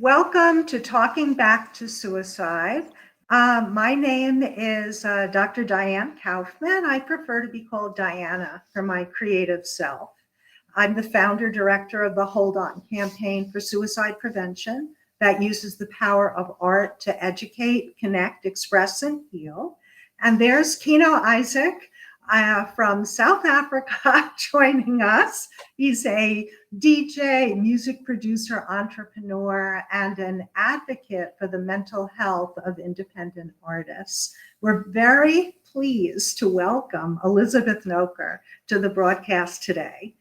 Welcome to Talking Back to Suicide. My name is Dr. Diane Kaufman. I prefer to be called Diana for my creative self. I'm the founder director of the Hold On campaign for suicide prevention that uses the power of art to educate, connect, express, and heal. And there's Kino Isaac from South Africa joining us. He's a DJ, music producer, entrepreneur, and an advocate for the mental health of independent artists. We're very pleased to welcome Elizabeth Noker to the broadcast today.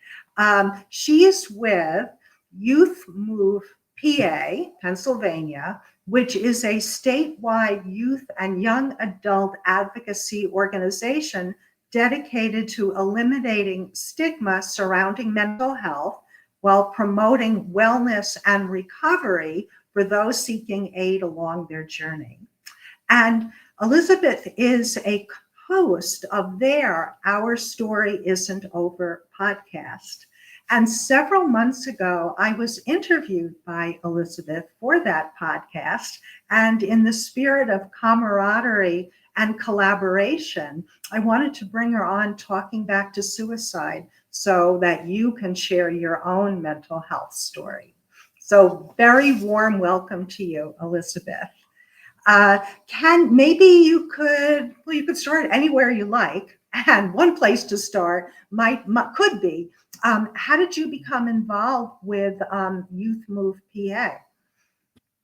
She's with Youth Move PA, Pennsylvania, which is a statewide youth and young adult advocacy organization dedicated to eliminating stigma surrounding mental health while promoting wellness and recovery for those seeking aid along their journey. And Elizabeth is a host of their Our Story Isn't Over podcast. And several months ago, I was interviewed by Elizabeth for that podcast. And in the spirit of camaraderie and collaboration, I wanted to bring her on Talking Back to Suicide so that you can share your own mental health story. So very warm welcome to you, Elizabeth. You could start anywhere you like, and one place to start could be, how did you become involved with Youth Move PA?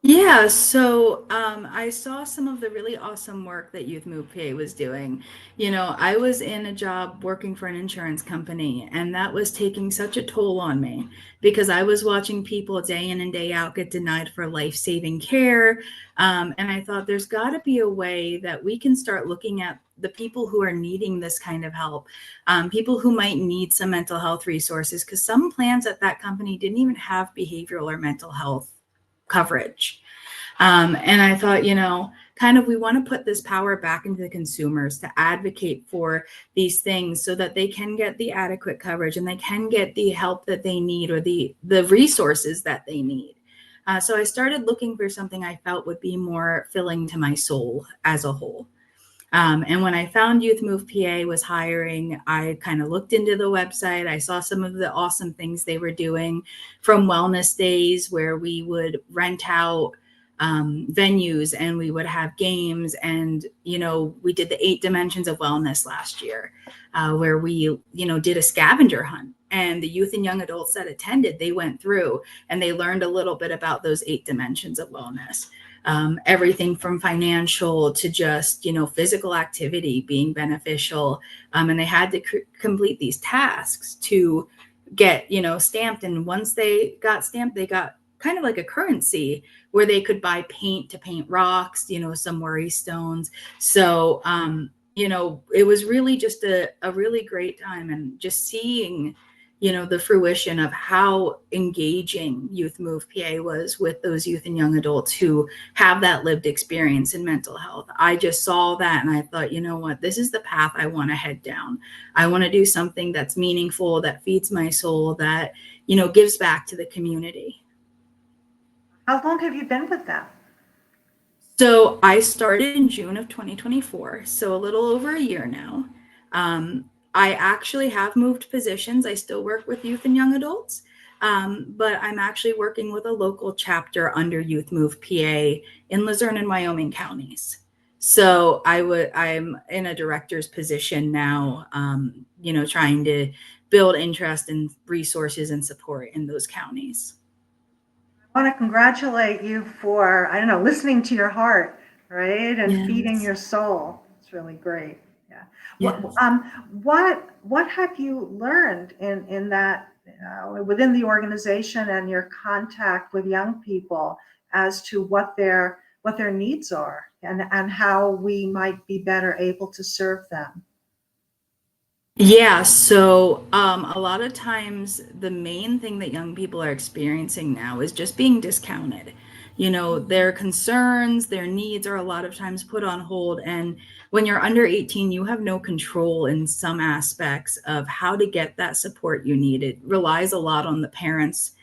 Yeah, so I saw some of the really awesome work that Youth Move PA was doing. I was in a job working for an insurance company, and that was taking such a toll on me because I was watching people day in and day out get denied for life-saving care. And I thought there's got to be a way that we can start looking at the people who are needing this kind of help, people who might need some mental health resources, because some plans at that company didn't even have behavioral or mental health coverage. And I thought, we want to put this power back into the consumers to advocate for these things so that they can get the adequate coverage and they can get the help that they need or the resources that they need. So I started looking for something I felt would be more filling to my soul as a whole. And when I found Youth Move PA was hiring, I kind of looked into the website. I saw some of the awesome things they were doing, from wellness days where we would rent out venues and we would have games. And, we did the 8 dimensions of wellness last year, where we, did a scavenger hunt. And the youth and young adults that attended, they went through and they learned a little bit about those 8 dimensions of wellness. Everything from financial to just, physical activity being beneficial. And they had to complete these tasks to get, stamped. And once they got stamped, they got kind of like a currency where they could buy paint to paint rocks, some worry stones. So, it was really just a really great time, and just seeing the fruition of how engaging Youth Move PA was with those youth and young adults who have that lived experience in mental health. I just saw that and I thought, what, this is the path I want to head down. I want to do something that's meaningful, that feeds my soul, that, gives back to the community. How long have you been with them? So I started in June of 2024, so a little over a year now. I actually have moved positions. I still work with youth and young adults, but I'm actually working with a local chapter under Youth Move PA in Luzerne and Wyoming counties. So I'm in a director's position now, trying to build interest and resources and support in those counties. I want to congratulate you for, listening to your heart, right? And Yes. feeding your soul. It's really great. Yeah. Yes. What have you learned in that, within the organization and your contact with young people as to what their needs are and how we might be better able to serve them? Yeah, so a lot of times the main thing that young people are experiencing now is just being discounted. Their concerns, their needs are a lot of times put on hold. And when you're under 18, you have no control in some aspects of how to get that support you need. It relies a lot on the parents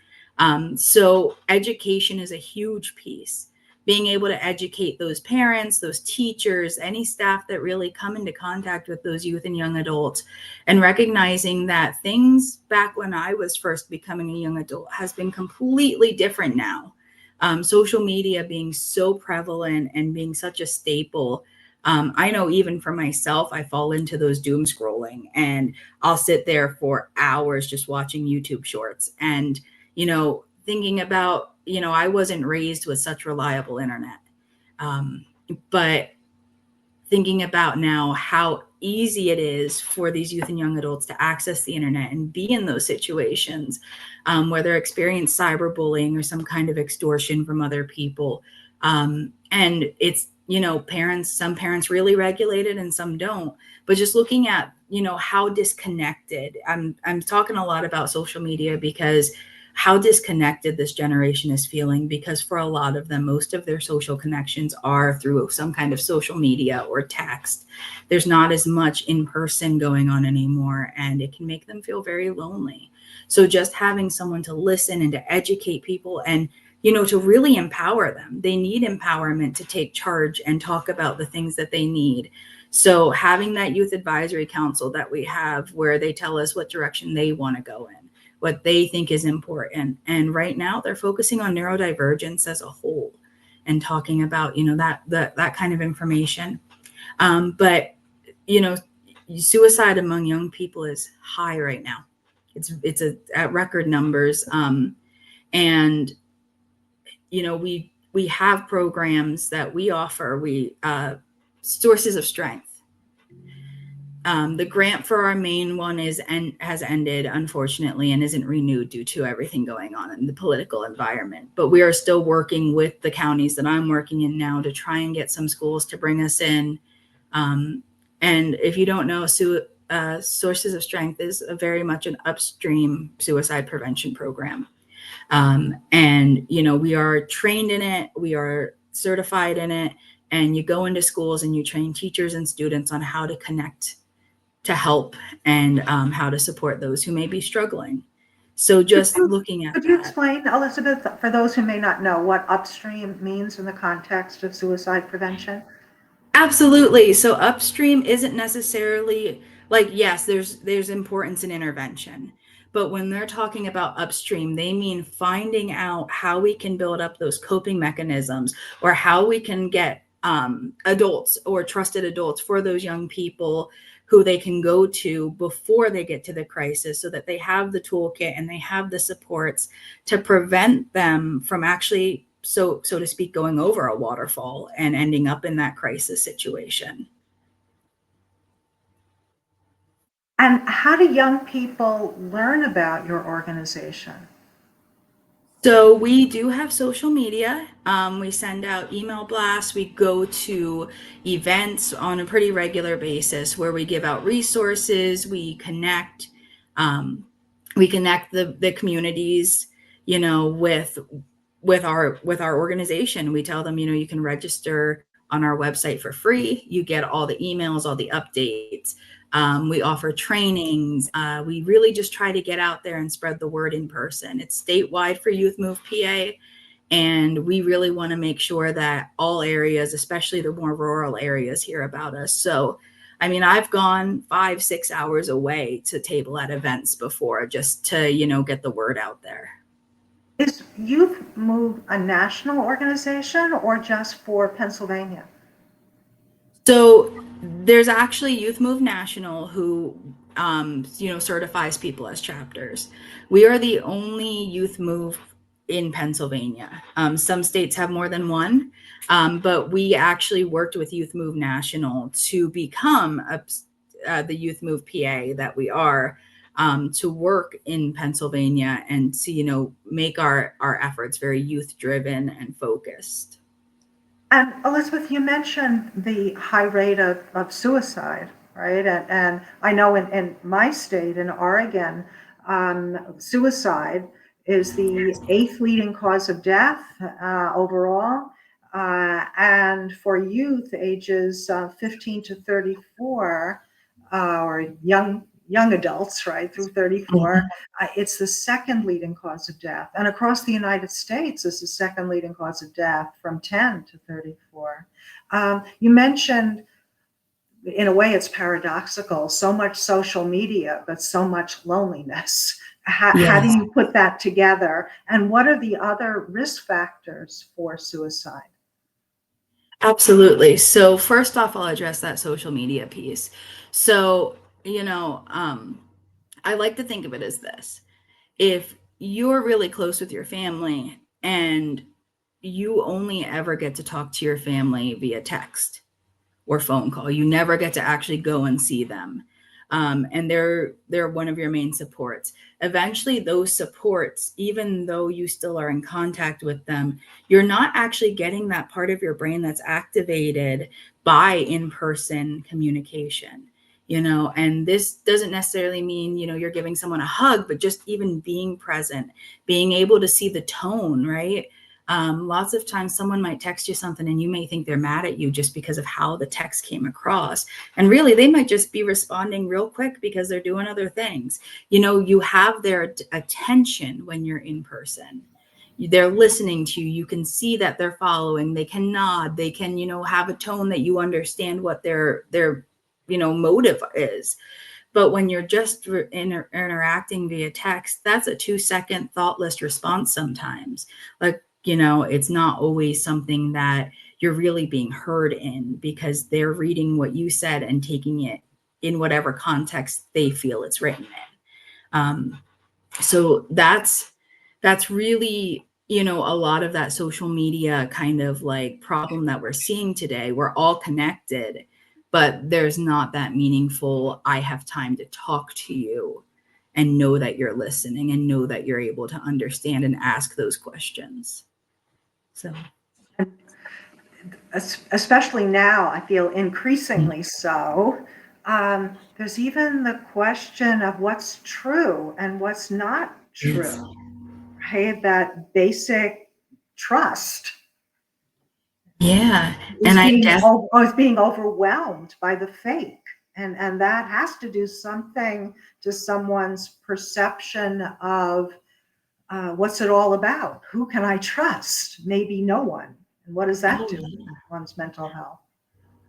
So education is a huge piece. Being able to educate those parents, those teachers, any staff that really come into contact with those youth and young adults, and recognizing that things back when I was first becoming a young adult has been completely different now. Social media being so prevalent and being such a staple. I know even for myself, I fall into those doom scrolling, and I'll sit there for hours just watching YouTube shorts and, thinking about, I wasn't raised with such reliable internet. Um, but thinking about now how easy it is for these youth and young adults to access the internet and be in those situations, whether experience cyberbullying or some kind of extortion from other people. And it's, some parents really regulate it and some don't. But just looking at, how disconnected, I'm talking a lot about social media because how disconnected this generation is feeling, because for a lot of them, most of their social connections are through some kind of social media or text. There's not as much in person going on anymore, and it can make them feel very lonely. So just having someone to listen and to educate people and, to really empower them. They need empowerment to take charge and talk about the things that they need. So having that youth advisory council that we have, where they tell us what direction they want to go in, what they think is important. And right now they're focusing on neurodivergence as a whole and talking about, that kind of information. But, suicide among young people is high right now. It's at record numbers. And, we have programs that we offer. Sources of Strength. The grant for our main one has ended, unfortunately, and isn't renewed due to everything going on in the political environment. But we are still working with the counties that I'm working in now to try and get some schools to bring us in. And if you don't know, Sources of Strength is very much an upstream suicide prevention program. And, we are trained in it. We are certified in it. And you go into schools and you train teachers and students on how to connect to help and how to support those who may be struggling. So just looking at Could you explain, Elizabeth, for those who may not know, what upstream means in the context of suicide prevention? Absolutely. So upstream isn't necessarily like, yes, there's importance in intervention. But when they're talking about upstream, they mean finding out how we can build up those coping mechanisms, or how we can get adults or trusted adults for those young people who they can go to before they get to the crisis, so that they have the toolkit and they have the supports to prevent them from actually, so to speak, going over a waterfall and ending up in that crisis situation. And how do young people learn about your organization? So we do have social media. We send out email blasts. We go to events on a pretty regular basis where we give out resources. We connect. We connect the communities, with our organization. We tell them, you can register on our website for free. You get all the emails, all the updates. We offer trainings. We really just try to get out there and spread the word in person. It's statewide for Youth Move PA. And we really want to make sure that all areas, especially the more rural areas, hear about us. So, I've gone 5-6 hours away to table at events before, just to, get the word out there. Is Youth Move a national organization or just for Pennsylvania? So there's actually Youth Move National, who certifies people as chapters. We are the only Youth Move in Pennsylvania. Some states have more than one, but we actually worked with Youth Move National to become the Youth Move PA that we are, to work in Pennsylvania and to make our efforts very youth driven and focused. And Elizabeth, you mentioned the high rate of suicide, right? And I know in my state, in Oregon, suicide is the 8th leading cause of death overall. And for youth ages 15 to 34, or young adults, right, through 34. It's the second leading cause of death. And across the United States, it's the second leading cause of death from 10 to 34. You mentioned, in a way, it's paradoxical, so much social media, but so much loneliness. How do Yes. you put that together? And what are the other risk factors for suicide? Absolutely. So first off, I'll address that social media piece. So, I like to think of it as this. If you're really close with your family and you only ever get to talk to your family via text or phone call, you never get to actually go and see them. And they're one of your main supports. Eventually, those supports, even though you still are in contact with them, you're not actually getting that part of your brain that's activated by in-person communication. And this doesn't necessarily mean, you're giving someone a hug, but just even being present, being able to see the tone, right? Lots of times someone might text you something and you may think they're mad at you just because of how the text came across. And really, they might just be responding real quick because they're doing other things. You have their attention when you're in person. They're listening to you. You can see that they're following. They can nod. They can, have a tone that you understand what their motive is. But when you're just interacting via text, that's a 2-second thoughtless response sometimes. Like, it's not always something that you're really being heard in, because they're reading what you said and taking it in whatever context they feel it's written in. So that's really, a lot of that social media kind of like problem that we're seeing today. We're all connected, but there's not that meaningful, I have time to talk to you and know that you're listening and know that you're able to understand and ask those questions. So, Especially now, I feel increasingly so. There's even the question of what's true and what's not yes. true, right? That basic trust Yeah. is And being overwhelmed by the fake. And that has to do something to someone's perception of what's it all about? Who can I trust? Maybe no one. And what does that do to one's mental health?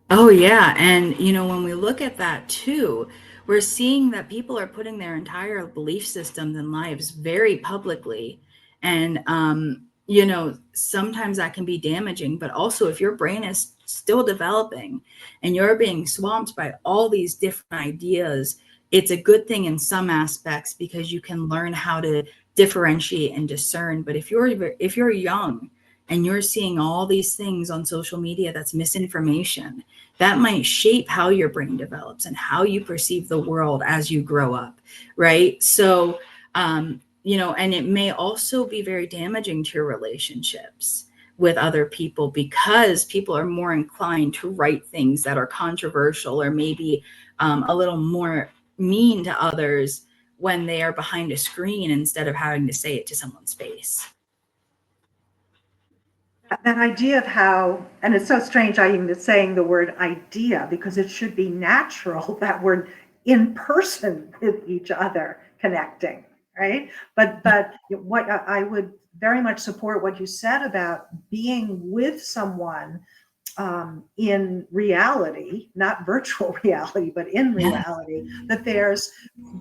Oh, yeah. And, when we look at that too, we're seeing that people are putting their entire belief systems and lives very publicly. And, sometimes that can be damaging, but also if your brain is still developing and you're being swamped by all these different ideas, it's a good thing in some aspects because you can learn how to differentiate and discern. But if you're young and you're seeing all these things on social media that's misinformation, that might shape how your brain develops and how you perceive the world as you grow up, right? So, and it may also be very damaging to your relationships with other people, because people are more inclined to write things that are controversial or maybe a little more mean to others when they are behind a screen instead of having to say it to someone's face. That idea of how, and it's so strange I even saying the word idea, because it should be natural that we're in person with each other connecting, right? But what I would very much support what you said about being with someone in reality, not virtual reality, but in reality, that there's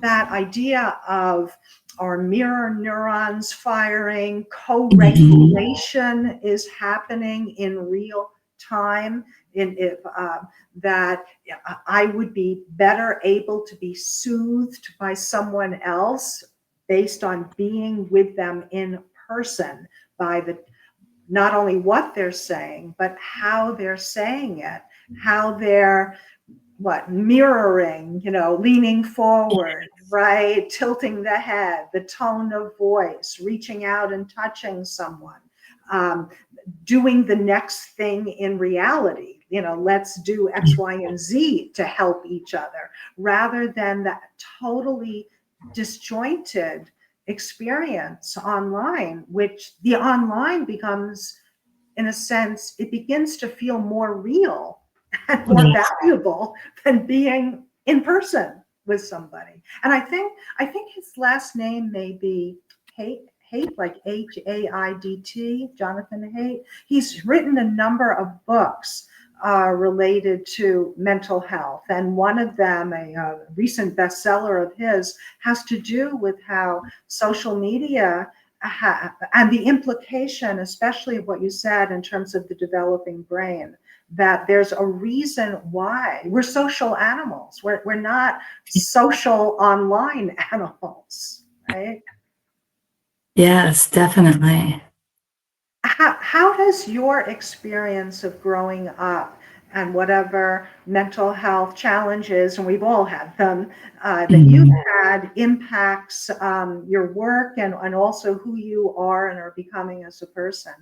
that idea of our mirror neurons firing, co-regulation is happening in real time. That I would be better able to be soothed by someone else based on being with them in person, by the not only what they're saying, but how they're saying it, how they're mirroring, leaning forward, right, tilting the head, the tone of voice, reaching out and touching someone, doing the next thing in reality. Let's do X, Y, and Z to help each other, rather than that totally disjointed experience online, which the online becomes, in a sense, it begins to feel more real and more valuable than being in person. with somebody. And I think his last name may be Haidt, like Haidt, Jonathan Haidt. He's written a number of books related to mental health, and one of them, a recent bestseller of his, has to do with how social media and the implication, especially of what you said in terms of the developing brain, that there's a reason why we're social animals. We're not social online animals, right? Yes, definitely. How does your experience of growing up and whatever mental health challenges, and we've all had them, that you've Mhm. had impacts your work and also who you are and are becoming as a person?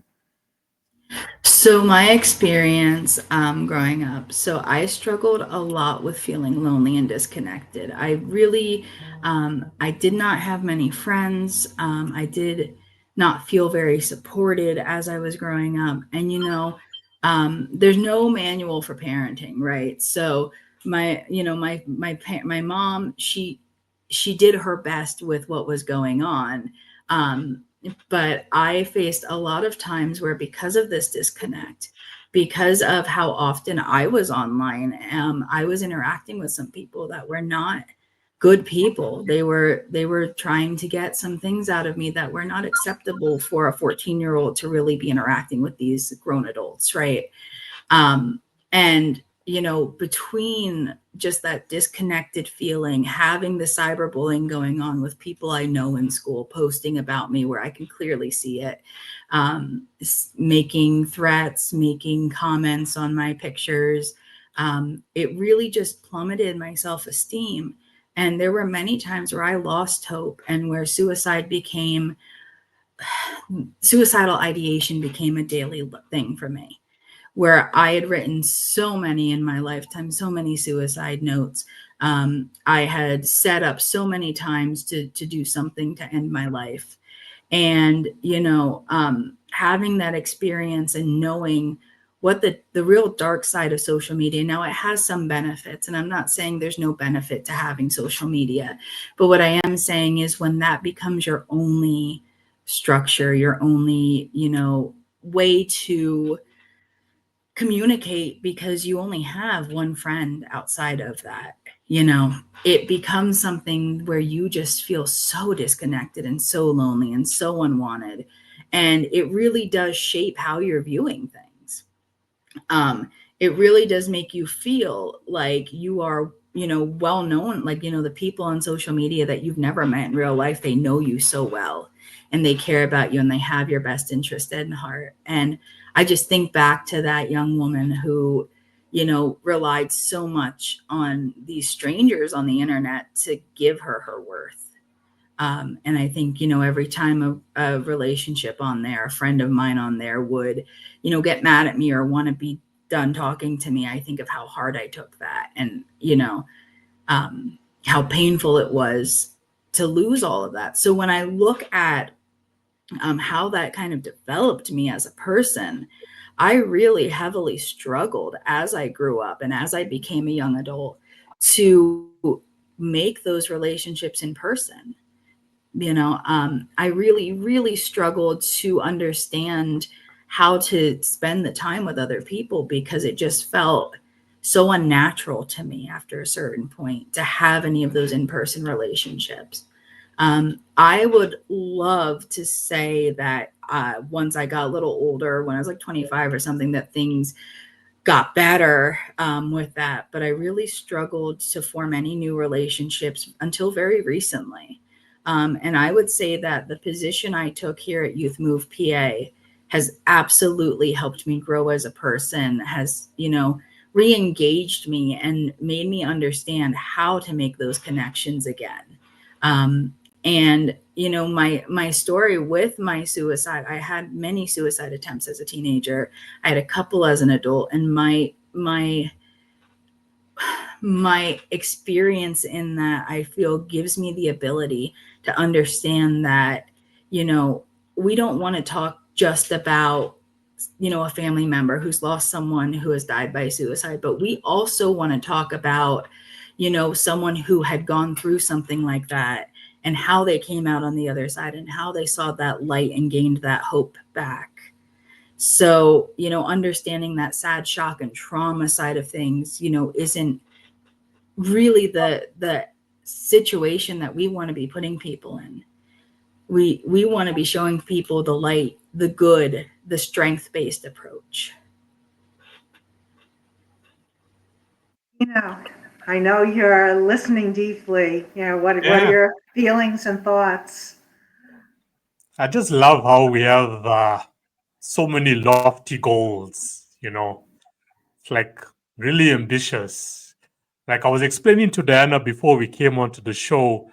So my experience growing up, so I struggled a lot with feeling lonely and disconnected. I did not have many friends. I did not feel very supported as I was growing up. And there's no manual for parenting, right? So my mom, she did her best with what was going on. Um, but I faced a lot of times where, because of this disconnect, because of how often I was online, I was interacting with some people that were not good people. They were trying to get some things out of me that were not acceptable for a 14-year-old to really be interacting with these grown adults, right? And between just that disconnected feeling, having the cyberbullying going on with people I know in school posting about me where I can clearly see it, making threats, making comments on my pictures, it really just plummeted my self-esteem. And there were many times where I lost hope, and where suicidal ideation became a daily thing for me, where I had written so many in my lifetime, so many suicide notes. I had set up so many times to do something to end my life. And, having that experience and knowing what the real dark side of social media. Now, it has some benefits, and I'm not saying there's no benefit to having social media, but what I am saying is, when that becomes your only structure, your only, way to communicate, because you only have one friend outside of that, it becomes something where you just feel so disconnected and so lonely and so unwanted. And it really does shape how you're viewing things. It really does make you feel like you are, well known, like, the people on social media that you've never met in real life, they know you so well, and they care about you, and they have your best interest in heart. And I just think back to that young woman who, relied so much on these strangers on the internet to give her her worth. And I think, every time a relationship on there, a friend of mine on there would, get mad at me or want to be done talking to me, I think of how hard I took that, and, how painful it was to lose all of that. So when I look at how that kind of developed me as a person, I really heavily struggled as I grew up and as I became a young adult to make those relationships in person. I really, really struggled to understand how to spend the time with other people, because it just felt so unnatural to me after a certain point to have any of those in-person relationships. I would love to say that once I got a little older, when I was like 25 or something, that things got better with that. But I really struggled to form any new relationships until very recently. And I would say that the position I took here at Youth Move PA has absolutely helped me grow as a person, has, re-engaged me and made me understand how to make those connections again. And my story with my suicide, I had many suicide attempts as a teenager. I had a couple as an adult, and my experience in that, I feel, gives me the ability to understand that, we don't want to talk just about, a family member who's lost someone who has died by suicide, but we also want to talk about, someone who had gone through something like that and how they came out on the other side and how they saw that light and gained that hope back. So, understanding that sad shock and trauma side of things, isn't really the situation that we want to be putting people in. We want to be showing people the light, the good, the strength-based approach. I know you're listening deeply. What are your feelings and thoughts? I just love how we have so many lofty goals, It's like really ambitious. Like I was explaining to Diana before we came onto the show,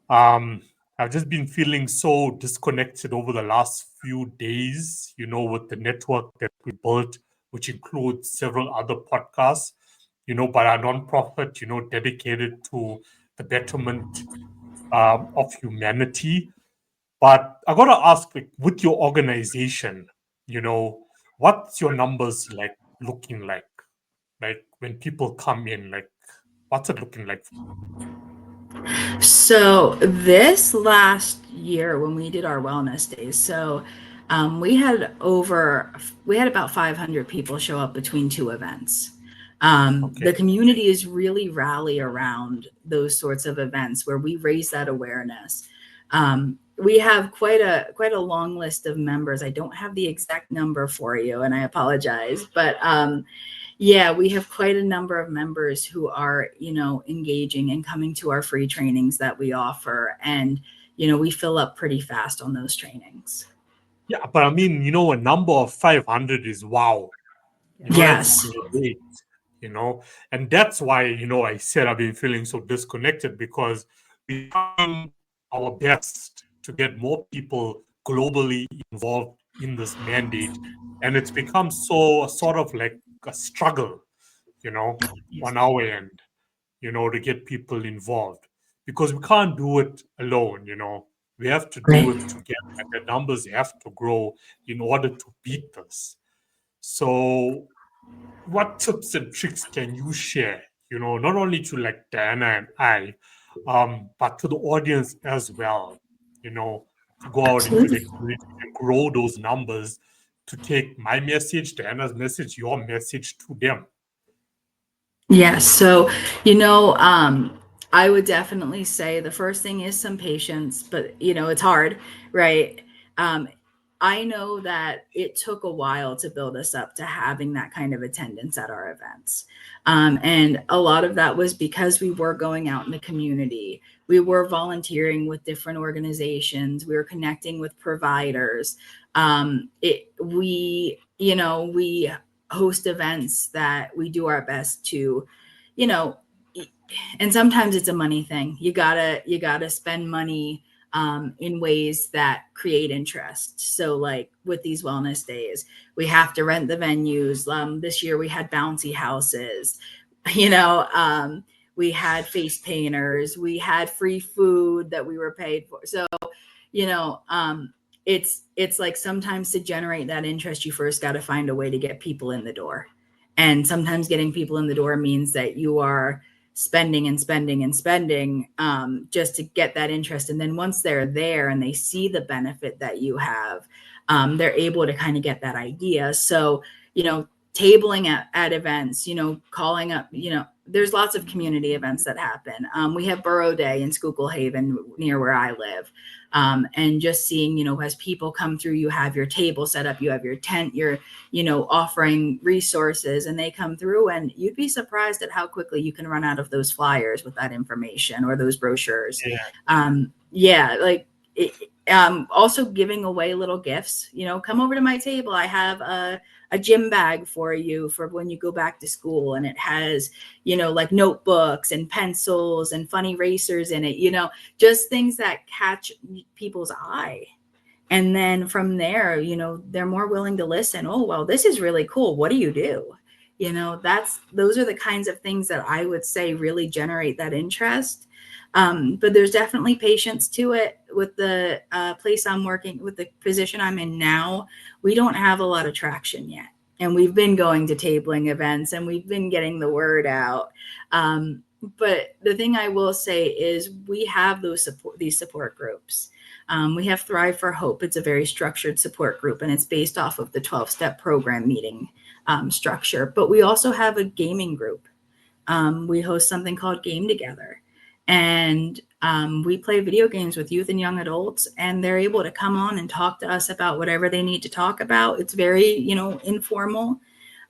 I've just been feeling so disconnected over the last few days, with the network that we built, which includes several other podcasts, by our nonprofit, dedicated to the betterment of humanity. But I gotta ask, like, with your organization, what's your numbers like looking like? Like when people come in, like what's it looking like? So this last year when we did our wellness days, so we had about 500 people show up between two events. Okay. The community is really rally around those sorts of events where we raise that awareness. We have quite a long list of members. I don't have the exact number for you, and I apologize, but yeah, we have quite a number of members who are, engaging and coming to our free trainings that we offer. And, we fill up pretty fast on those trainings. Yeah, but I mean, a number of 500 is wow. Yes. That's great, and that's why, I said I've been feeling so disconnected because we're trying our best to get more people globally involved in this mandate. And it's become so sort of like a struggle, on our end, to get people involved because we can't do it alone, We have to do it together and the numbers have to grow in order to beat this. So what tips and tricks can you share, not only to like Diana and I, but to the audience as well, to go out into the community and grow those numbers to take my message, Diana's message, your message to them? Yes. So, I would definitely say the first thing is some patience, but it's hard, right? I know that it took a while to build us up to having that kind of attendance at our events. And a lot of that was because we were going out in the community. We were volunteering with different organizations. We were connecting with providers. We host events that we do our best to, and sometimes it's a money thing. You gotta spend money in ways that create interest. So like with these wellness days, we have to rent the venues. This year we had bouncy houses, we had face painters, we had free food that we were paid for. So, it's like sometimes to generate that interest, you first got to find a way to get people in the door. And sometimes getting people in the door means that you are spending and spending and spending just to get that interest. And then once they're there and they see the benefit that you have, they're able to kind of get that idea. So, tabling at events, calling up, there's lots of community events that happen. We have Borough Day in Schuylkill Haven near where I live. And just seeing, as people come through, you have your table set up, you have your tent, you're, offering resources, and they come through, and you'd be surprised at how quickly you can run out of those flyers with that information or those brochures. Also giving away little gifts, come over to my table. I have a gym bag for you for when you go back to school, and it has, like notebooks and pencils and fun erasers in it, just things that catch people's eye. And then from there, they're more willing to listen. Oh, well, this is really cool. What do you do? Those are the kinds of things that I would say really generate that interest. But there's definitely patience to it. With the place I'm working with, the position I'm in now, we don't have a lot of traction yet. And we've been going to tabling events and we've been getting the word out. But the thing I will say is we have these support groups. We have Thrive for Hope. It's a very structured support group, and it's based off of the 12-step program meeting structure. But we also have a gaming group. We host something called Game Together, and we play video games with youth and young adults, and they're able to come on and talk to us about whatever they need to talk about. It's very, informal.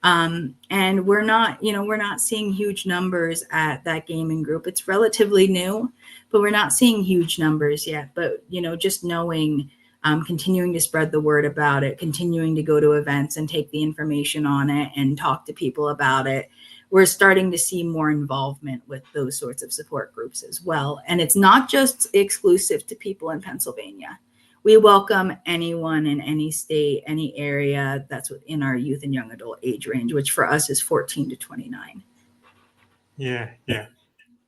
And we're not seeing huge numbers at that gaming group. It's relatively new, but we're not seeing huge numbers yet. But, just knowing, continuing to spread the word about it, continuing to go to events and take the information on it and talk to people about it, we're starting to see more involvement with those sorts of support groups as well. And it's not just exclusive to people in Pennsylvania. We welcome anyone in any state, any area that's within our youth and young adult age range, which for us is 14 to 29. Yeah, yeah.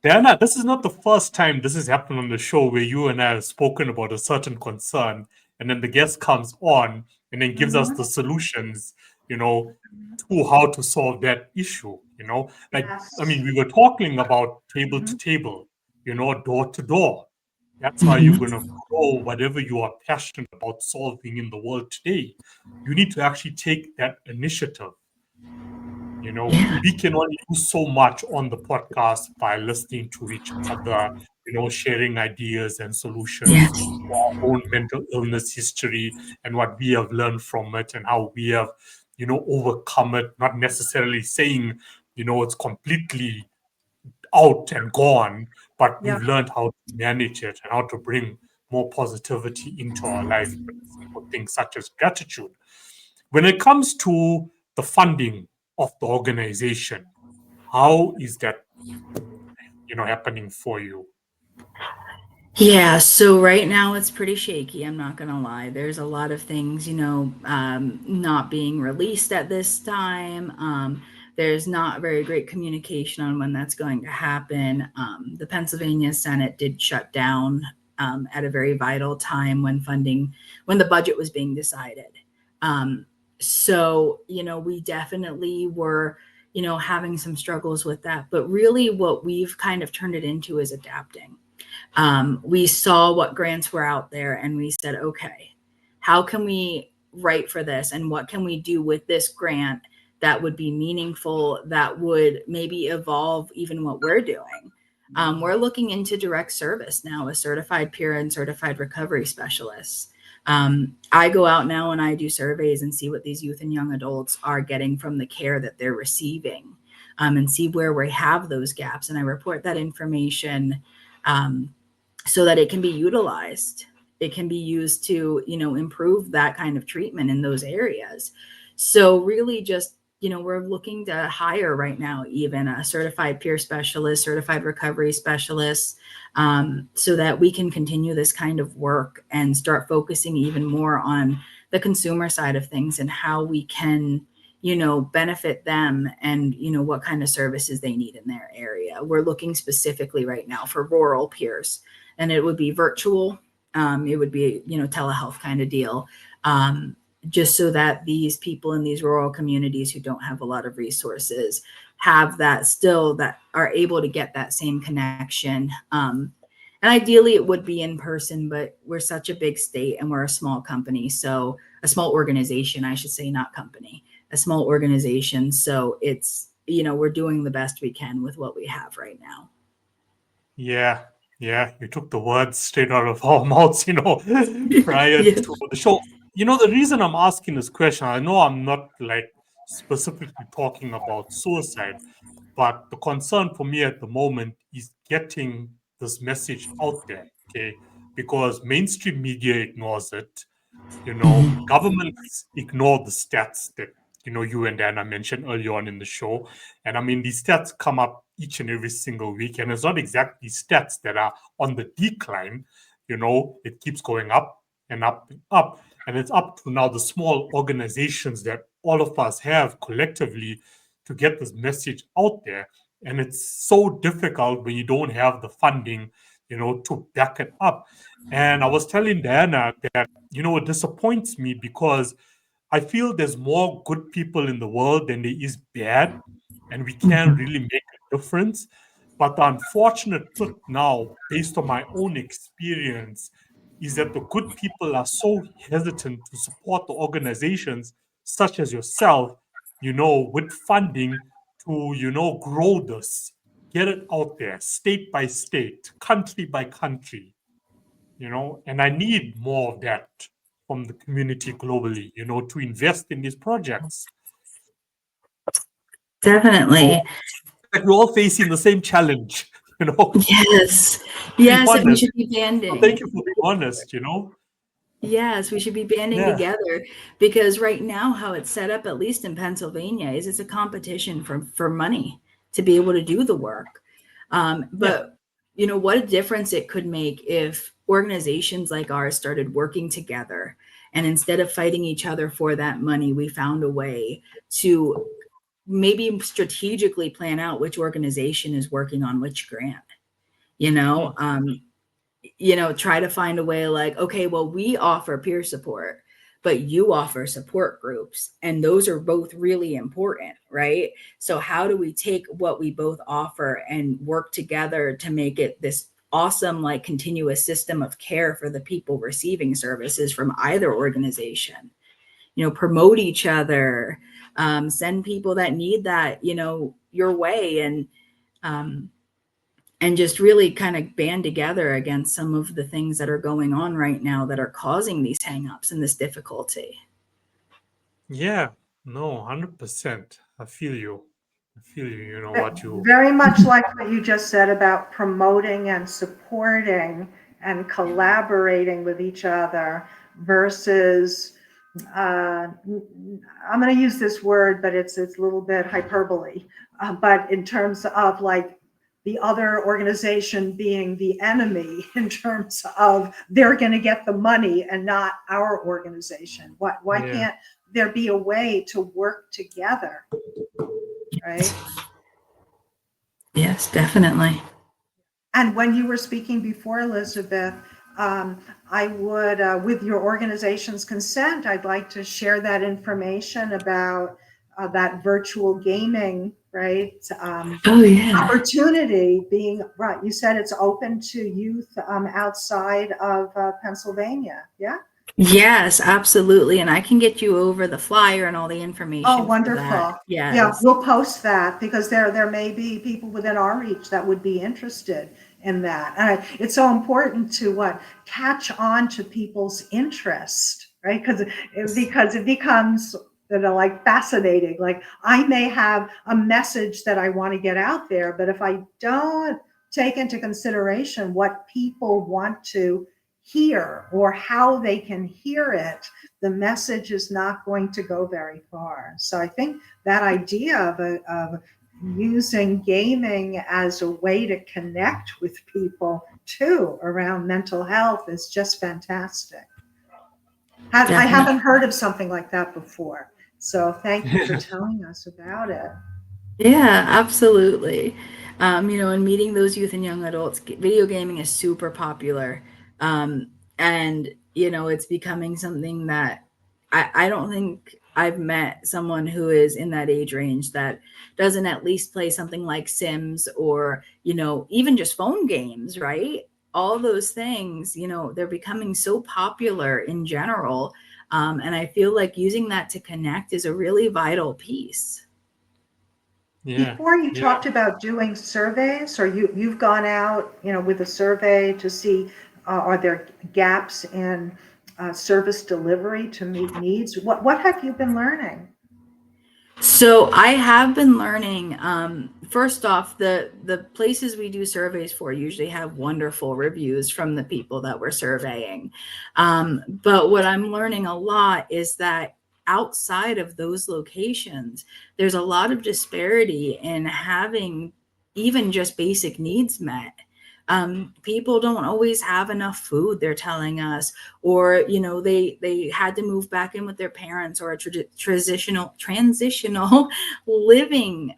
Diana, this is not the first time this has happened on the show where you and I have spoken about a certain concern, and then the guest comes on and then gives us the solutions, to how to solve that issue. Like, Yes. I mean, we were talking about table to table, door to door. That's how you're going to grow whatever you are passionate about solving in the world today. You need to actually take that initiative. We can only do so much on the podcast by listening to each other, sharing ideas and solutions for our own mental illness history and what we have learned from it and how we have, overcome it, not necessarily saying, it's completely out and gone, but Yeah. we've learned how to manage it and how to bring more positivity into our life with simple things such as gratitude. When it comes to the funding of the organization, how is that happening for you? Yeah, so right now it's pretty shaky. I'm not gonna lie. There's a lot of things, not being released at this time. There's not very great communication on when that's going to happen. The Pennsylvania Senate did shut down at a very vital time when the budget was being decided. So, we definitely were, having some struggles with that. But really what we've kind of turned it into is adapting. We saw what grants were out there and we said, okay, how can we write for this? And what can we do with this grant that would be meaningful, that would maybe evolve even what we're doing? We're looking into direct service now, a certified peer and certified recovery specialists. I go out now and I do surveys and see what these youth and young adults are getting from the care that they're receiving, and see where we have those gaps. And I report that information so that it can be utilized. It can be used to, improve that kind of treatment in those areas. So really just, we're looking to hire right now, even a certified peer specialist, certified recovery specialist, so that we can continue this kind of work and start focusing even more on the consumer side of things and how we can, benefit them and, what kind of services they need in their area. We're looking specifically right now for rural peers, and it would be virtual. It would be, telehealth kind of deal. Just so that these people in these rural communities who don't have a lot of resources have that are able to get that same connection. And ideally it would be in person, but we're such a big state and we're a small company. So a small organization, I should say, not company, a small organization. So it's, we're doing the best we can with what we have right now. Yeah, you took the words straight out of our mouths, prior Yes. to the show. The reason I'm asking this question, I know I'm not like specifically talking about suicide, but the concern for me at the moment is getting this message out there, okay? Because mainstream media ignores it. Governments ignore the stats that you and Anna mentioned earlier on in the show. And I mean, these stats come up each and every single week, and it's not exactly stats that are on the decline. It keeps going up and up and up. And it's up to now the small organizations that all of us have collectively to get this message out there. And it's so difficult when you don't have the funding, to back it up. And I was telling Diana that, it disappoints me because I feel there's more good people in the world than there is bad, and we can't really make a difference. But the unfortunate truth now, based on my own experience, is that the good people are so hesitant to support the organizations such as yourself, with funding to, grow this, get it out there, state by state, country by country, and I need more of that from the community globally, to invest in these projects. Definitely. Like we're all facing the same challenge, Yes. Be Yes, and we honest. should be So banding. thank you for being honest, Yes, we should be banding Yeah. together, because right now how it's set up, at least in Pennsylvania, is it's a competition for money to be able to do the work. But what a difference it could make if organizations like ours started working together, and instead of fighting each other for that money, we found a way to maybe strategically plan out which organization is working on which grant. Try to find a way, like, okay, well, we offer peer support, but you offer support groups, and those are both really important, right? So how do we take what we both offer and work together to make it this awesome, like, continuous system of care for the people receiving services from either organization? Promote each other, send people that need that, your way, and just really kind of band together against some of the things that are going on right now that are causing these hangups and this difficulty. Yeah, no, 100%. I feel you. What you. Very much like what you just said about promoting and supporting and collaborating with each other versus, I'm going to use this word, but it's a little bit hyperbole. But in terms of, like, the other organization being the enemy, in terms of they're going to get the money and not our organization. Why Yeah. can't there be a way to work together, right? Yes, definitely. And when you were speaking before, Elizabeth, I would, with your organization's consent, I'd like to share that information about that virtual gaming, right? Oh, yeah. Opportunity being, right, you said it's open to youth outside of Pennsylvania, yeah? Yes, absolutely. And I can get you over the flyer and all the information. Oh, for wonderful. that. Yes. Yeah, we'll post that, because there may be people within our reach that would be interested in that. And it's so important to catch on to people's interest, right? Because it becomes, like, fascinating. Like, I may have a message that I want to get out there, but if I don't take into consideration what people want to hear or how they can hear it, the message is not going to go very far. So I think that idea of using gaming as a way to connect with people too around mental health is just fantastic. I haven't heard of something like that before. So thank you for telling us about it. Yeah, absolutely. And meeting those youth and young adults, video gaming is super popular. And, it's becoming something that I don't think I've met someone who is in that age range that doesn't at least play something like Sims or, even just phone games, right? All those things, they're becoming so popular in general. And I feel like using that to connect is a really vital piece. Yeah. Before you talked about doing surveys, or you've gone out, with a survey to see, are there gaps in service delivery to meet needs? What have you been learning? So I have been learning, first off, the places we do surveys for usually have wonderful reviews from the people that we're surveying. But what I'm learning a lot is that outside of those locations, there's a lot of disparity in having even just basic needs met. People don't always have enough food, they're telling us, or they had to move back in with their parents, or a transitional living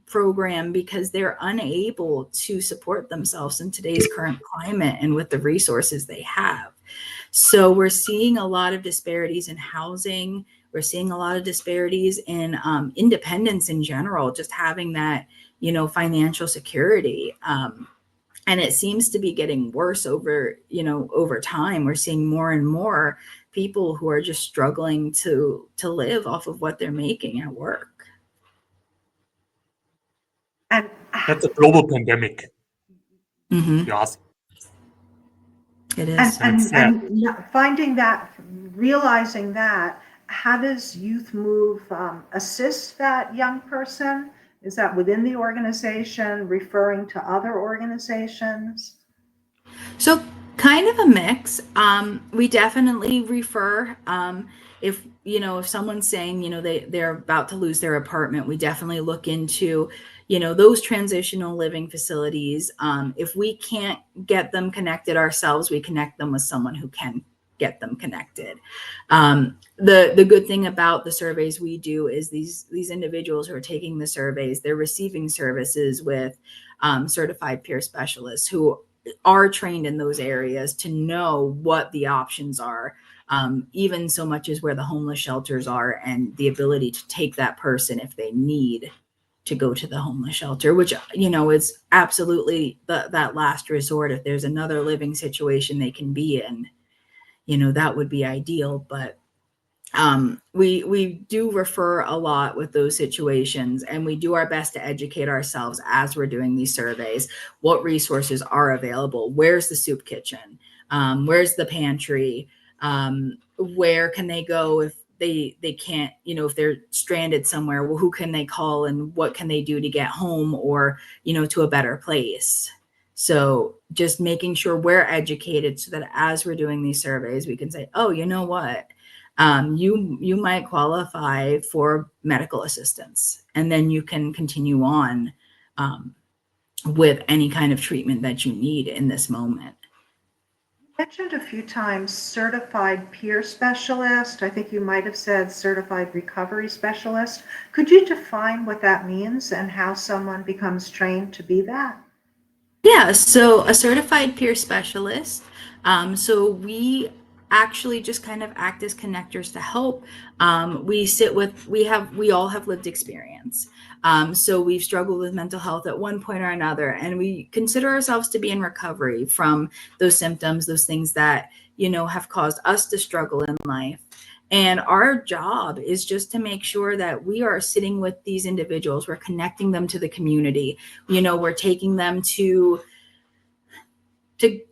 program, because they're unable to support themselves in today's current climate and with the resources they have. So we're seeing a lot of disparities in housing. We're seeing a lot of disparities in independence in general, just having that, you know, financial security. And it seems to be getting worse over, you know, over time. We're seeing more and more people who are just struggling to live off of what they're making at work. And That's a global pandemic, Mm-hmm. if you ask. It and is. And it's sad. finding that, realizing that, how does Youth Move assist that young person? Is that within the organization, referring to other organizations? So kind of a mix. We definitely refer, if, you know, if someone's saying, you know, they're about to lose their apartment, we definitely look into, you know, those transitional living facilities. If we can't get them connected ourselves, we connect them with someone who can get them connected. The good thing about the surveys we do is these individuals who are taking the surveys, they're receiving services with certified peer specialists who are trained in those areas to know what the options are, even so much as where the homeless shelters are, and the ability to take that person if they need to go to the homeless shelter, which, you know, is absolutely that last resort. If there's another living situation they can be in, you know, that would be ideal. But we do refer a lot with those situations, and we do our best to educate ourselves as we're doing these surveys. What resources are available? Where's the soup kitchen? Where's the pantry? Where can they go if they can't, you know, if they're stranded somewhere? Well, who can they call, and what can they do to get home, or, you know, to a better place? So just making sure we're educated so that as we're doing these surveys, we can say, oh, you know what? You might qualify for medical assistance, and then you can continue on with any kind of treatment that you need in this moment. You mentioned a few times certified peer specialist. I think you might have said certified recovery specialist. Could you define what that means and how someone becomes trained to be that? Yeah, so a certified peer specialist. So we actually just kind of act as connectors to help. We all have lived experience. So we've struggled with mental health at one point or another, and we consider ourselves to be in recovery from those symptoms, those things that, you know, have caused us to struggle in life. And our job is just to make sure that we are sitting with these individuals, we're connecting them to the community, you know, we're taking them to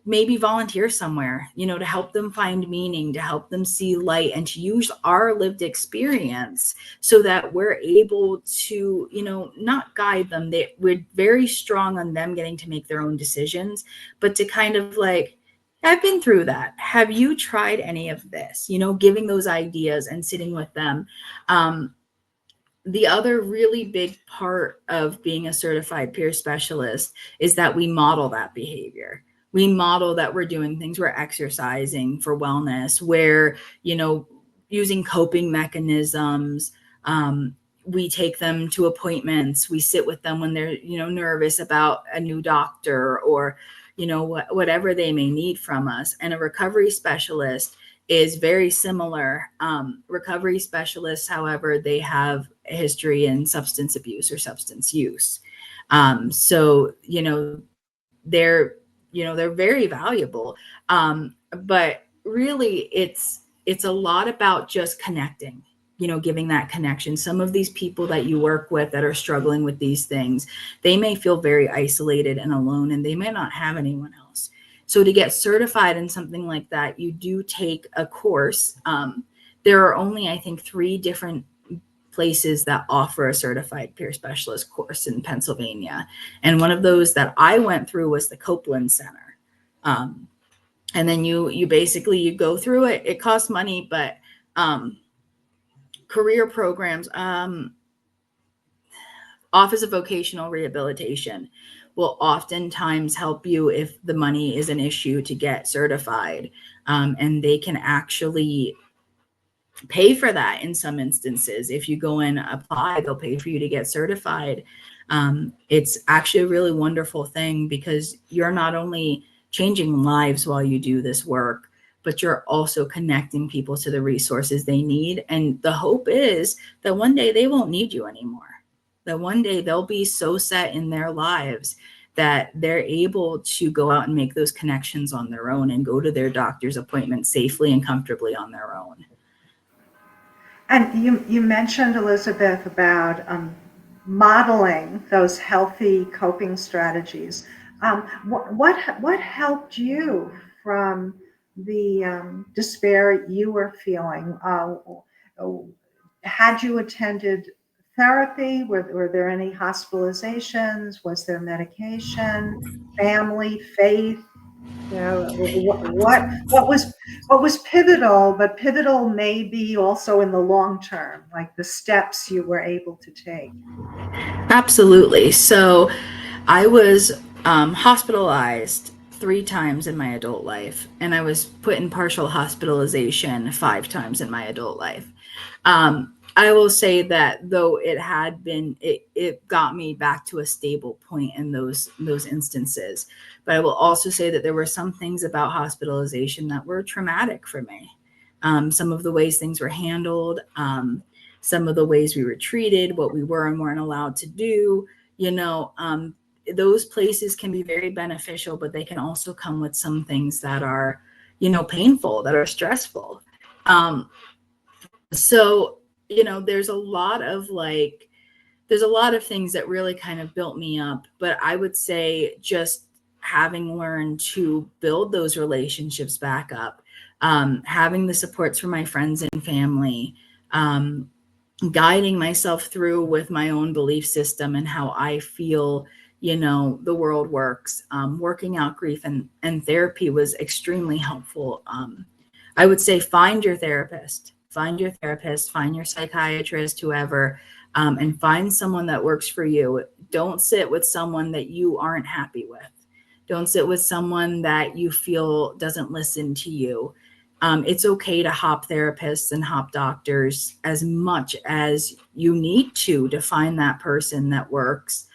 maybe volunteer somewhere, you know, to help them find meaning, to help them see light, and to use our lived experience so that we're able to, you know, not guide them. We're very strong on them getting to make their own decisions, but to kind of like, I've been through that. Have you tried any of this? You know, giving those ideas and sitting with them. The other really big part of being a certified peer specialist is that we model that behavior. We model that we're doing things, we're exercising for wellness, we're, you know, using coping mechanisms. We take them to appointments. We sit with them when they're, you know, nervous about a new doctor, or, you know, whatever they may need from us. And a recovery specialist is very similar. Recovery specialists, however, they have a history in substance abuse or substance use. So, you know, they're very valuable. But really it's a lot about just connecting, you know, giving that connection. Some of these people that you work with that are struggling with these things, they may feel very isolated and alone, and they may not have anyone else. So to get certified in something like that, you do take a course. There are only, I think, 3 different places that offer a certified peer specialist course in Pennsylvania. And one of those that I went through was the Copeland Center. And then you basically, you go through it. It costs money, but career programs, Office of Vocational Rehabilitation will oftentimes help you if the money is an issue to get certified. And they can actually pay for that in some instances. If you go and apply, they'll pay for you to get certified. It's actually a really wonderful thing, because you're not only changing lives while you do this work, but you're also connecting people to the resources they need. And the hope is that one day they won't need you anymore, that one day they'll be so set in their lives that they're able to go out and make those connections on their own and go to their doctor's appointment safely and comfortably on their own. And you mentioned, Elizabeth, about modeling those healthy coping strategies. What helped you from the despair you were feeling? Had you attended therapy? Were there any hospitalizations? Was there medication, family, faith? You know, what was pivotal, but pivotal maybe also in the long term, like the steps you were able to take? Absolutely. So I was hospitalized 3 times in my adult life, and I was put in partial hospitalization 5 times in my adult life. I will say that though it got me back to a stable point in those instances. But I will also say that there were some things about hospitalization that were traumatic for me. Some of the ways things were handled, some of the ways we were treated, what we were and weren't allowed to do, those places can be very beneficial, but they can also come with some things that are, painful, that are stressful. So, there's a lot of things that really kind of built me up, but I would say just having learned to build those relationships back up, having the supports from my friends and family, guiding myself through with my own belief system and how I feel, the world works, working out grief and therapy was extremely helpful. I would say find your therapist, find your psychiatrist, whoever, and find someone that works for you. Don't sit with someone that you aren't happy with. Don't sit with someone that you feel doesn't listen to you. It's okay to hop therapists and hop doctors as much as you need to find that person that works.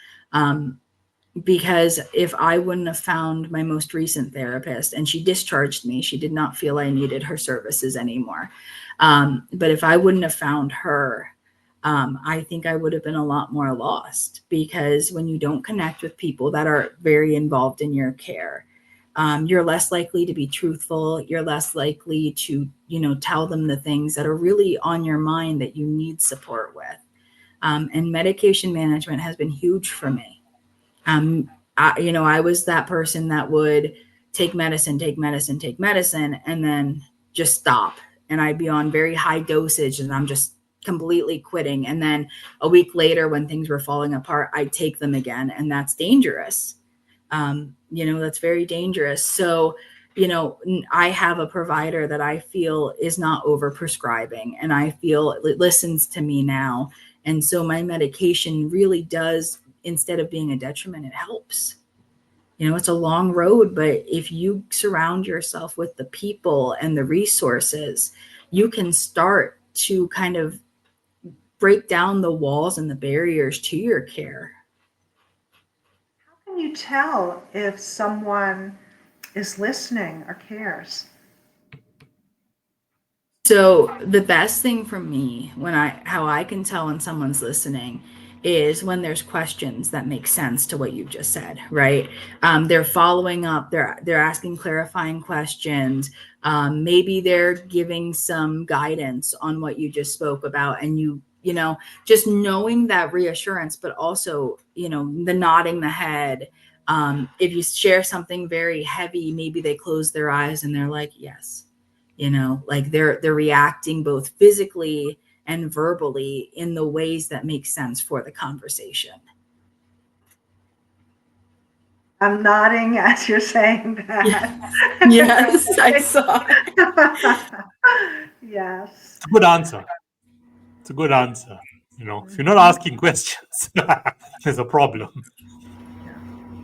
Because if I wouldn't have found my most recent therapist, and she discharged me, she did not feel I needed her services anymore. But if I wouldn't have found her, I think I would have been a lot more lost, because when you don't connect with people that are very involved in your care, you're less likely to be truthful. You're less likely to, tell them the things that are really on your mind that you need support with. And medication management has been huge for me. I was that person that would take medicine, and then just stop. And I'd be on very high dosage and I'm just completely quitting. And then a week later, when things were falling apart, I'd take them again. And that's dangerous. That's very dangerous. So, I have a provider that I feel is not over prescribing, and I feel it listens to me now. And so my medication really does, instead of being a detriment, it helps. It's a long road, but if you surround yourself with the people and the resources, you can start to kind of break down the walls and the barriers to your care. How can you tell if someone is listening or cares? So the best thing for me, how I can tell when someone's listening, is when there's questions that make sense to what you just said, right? They're following up, they're asking clarifying questions. Maybe they're giving some guidance on what you just spoke about, and just knowing that reassurance, but also, the nodding the head. If you share something very heavy, maybe they close their eyes and they're like, yes. Like they're reacting both physically and verbally in the ways that make sense for the conversation. I'm nodding as you're saying that. Yes, I saw. Yes. It's a good answer. It's a good answer. If you're not asking questions, there's a problem.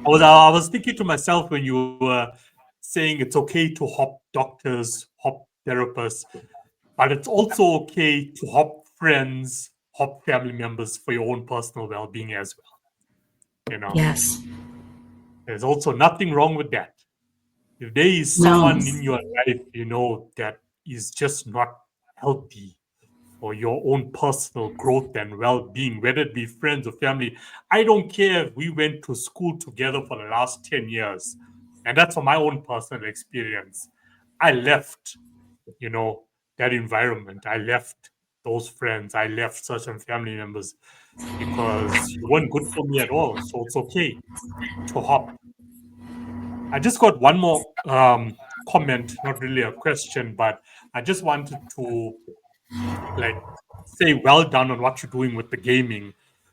I was thinking to myself when you were saying it's okay to hop doctors, hop therapists, but it's also okay to hop friends, hop family members for your own personal well-being as well. Yes. There's also nothing wrong with that. If there is No. someone in your life, that is just not healthy for your own personal growth and well-being, whether it be friends or family, I don't care if we went to school together for the last 10 years. And that's from my own personal experience. I left, that environment. I left those friends. I left certain family members because you weren't good for me at all. So it's okay to hop. I just got one more comment, not really a question, but I just wanted to like say well done on what you're doing with the gaming.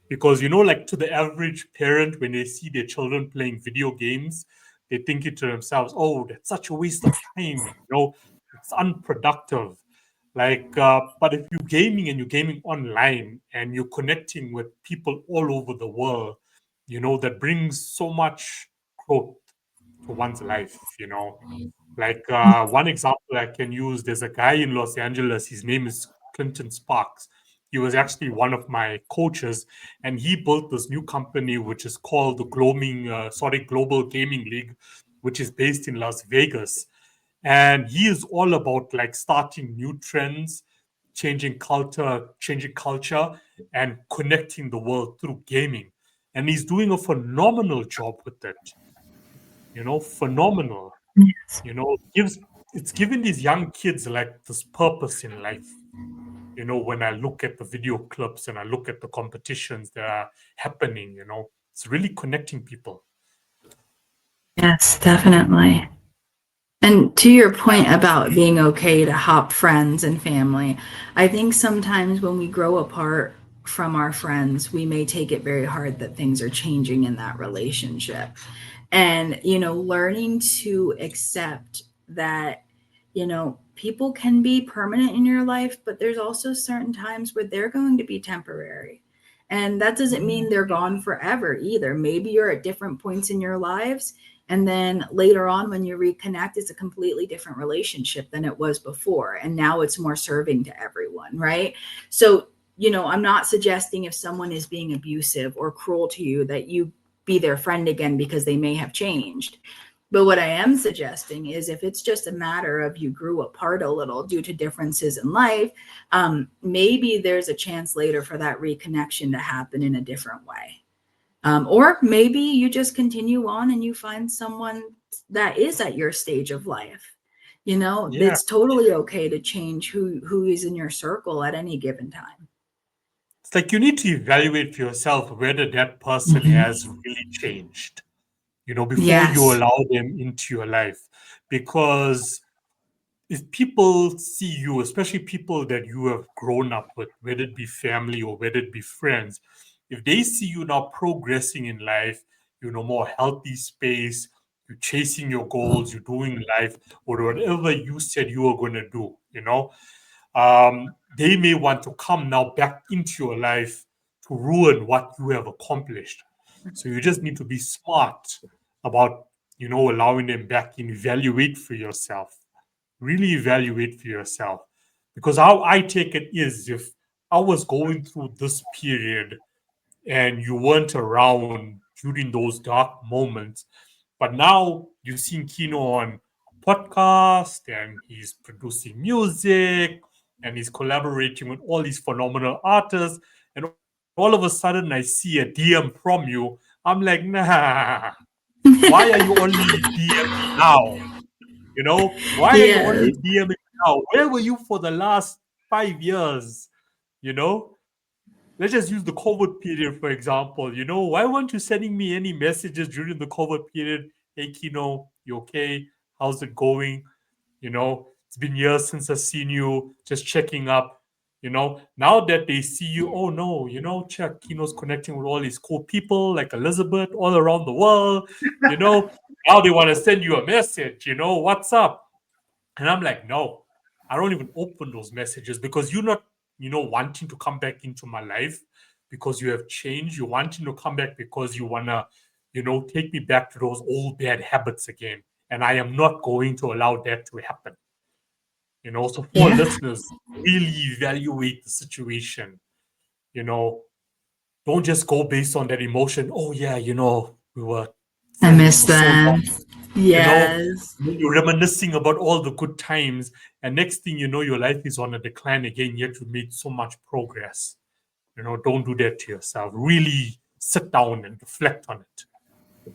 Because like to the average parent, when they see their children playing video games, they think it to themselves, oh, that's such a waste of time, it's unproductive. But if you're gaming and you're gaming online and you're connecting with people all over the world, that brings so much growth to one's life. One example I can use, there's a guy in Los Angeles, his name is Clinton Sparks. He was actually one of my coaches, and he built this new company which is called the Global Gaming League, which is based in Las Vegas. And he is all about like starting new trends, changing culture, and connecting the world through gaming. And he's doing a phenomenal job with it. Phenomenal. Yes. It's giving these young kids like this purpose in life. When I look at the video clips and I look at the competitions that are happening, it's really connecting people. Yes, definitely. And to your point about being okay to hop friends and family, I think sometimes when we grow apart from our friends, we may take it very hard that things are changing in that relationship. And, learning to accept that, people can be permanent in your life, but there's also certain times where they're going to be temporary. And that doesn't mean they're gone forever either. Maybe you're at different points in your lives. And then later on, when you reconnect, it's a completely different relationship than it was before. And now it's more serving to everyone, right? So, I'm not suggesting if someone is being abusive or cruel to you that you be their friend again because they may have changed. But what I am suggesting is if it's just a matter of you grew apart a little due to differences in life, maybe there's a chance later for that reconnection to happen in a different way. Or maybe you just continue on and you find someone that is at your stage of life. Yeah. It's totally okay to change who is in your circle at any given time. It's like you need to evaluate for yourself whether that person has really changed, before Yes. you allow them into your life. Because if people see you, especially people that you have grown up with, whether it be family or whether it be friends, if they see you now progressing in life, more healthy space, you're chasing your goals, you're doing life, or whatever you said you were going to do, they may want to come now back into your life to ruin what you have accomplished. So you just need to be smart about, allowing them back and evaluate for yourself. Really evaluate for yourself. Because how I take it is if I was going through this period and you weren't around during those dark moments, but now you've seen Kino on podcast and he's producing music and he's collaborating with all these phenomenal artists, and all of a sudden I see a DM from you. I'm like, nah, why are you only DMing now? Why are you only DMing now? Where were you for the last 5 years? Let's just use the COVID period, for example. Why weren't you sending me any messages during the COVID period? Hey, Kino, you okay? How's it going? It's been years since I've seen you, just checking up. Now that they see you, oh no, check, Kino's connecting with all these cool people like Elizabeth all around the world. Now they want to send you a message, what's up? And I'm like, no, I don't even open those messages because you're not, wanting to come back into my life because you have changed. You're wanting to come back because you want to, take me back to those old bad habits again. And I am not going to allow that to happen. So for listeners, really evaluate the situation. Don't just go based on that emotion. Oh yeah, we were I miss friends for so long. them. Yes. You're reminiscing about all the good times, and next thing you know, your life is on a decline again, yet you made so much progress. Don't do that to yourself. Really sit down and reflect on it.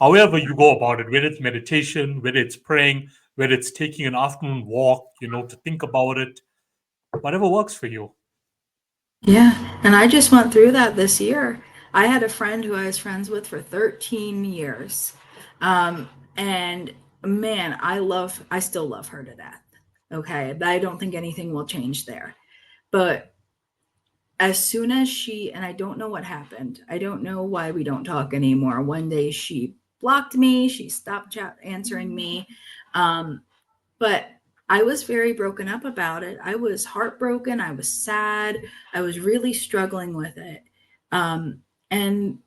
However you go about it, whether it's meditation, whether it's praying, whether it's taking an afternoon walk, to think about it, whatever works for you. Yeah. And I just went through that this year. I had a friend who I was friends with for 13 years. And man, I still love her to death. Okay. I don't think anything will change there. But as soon as and I don't know what happened. I don't know why we don't talk anymore. One day she blocked me, she stopped answering me. But I was very broken up about it. I was heartbroken. I was sad. I was really struggling with it. And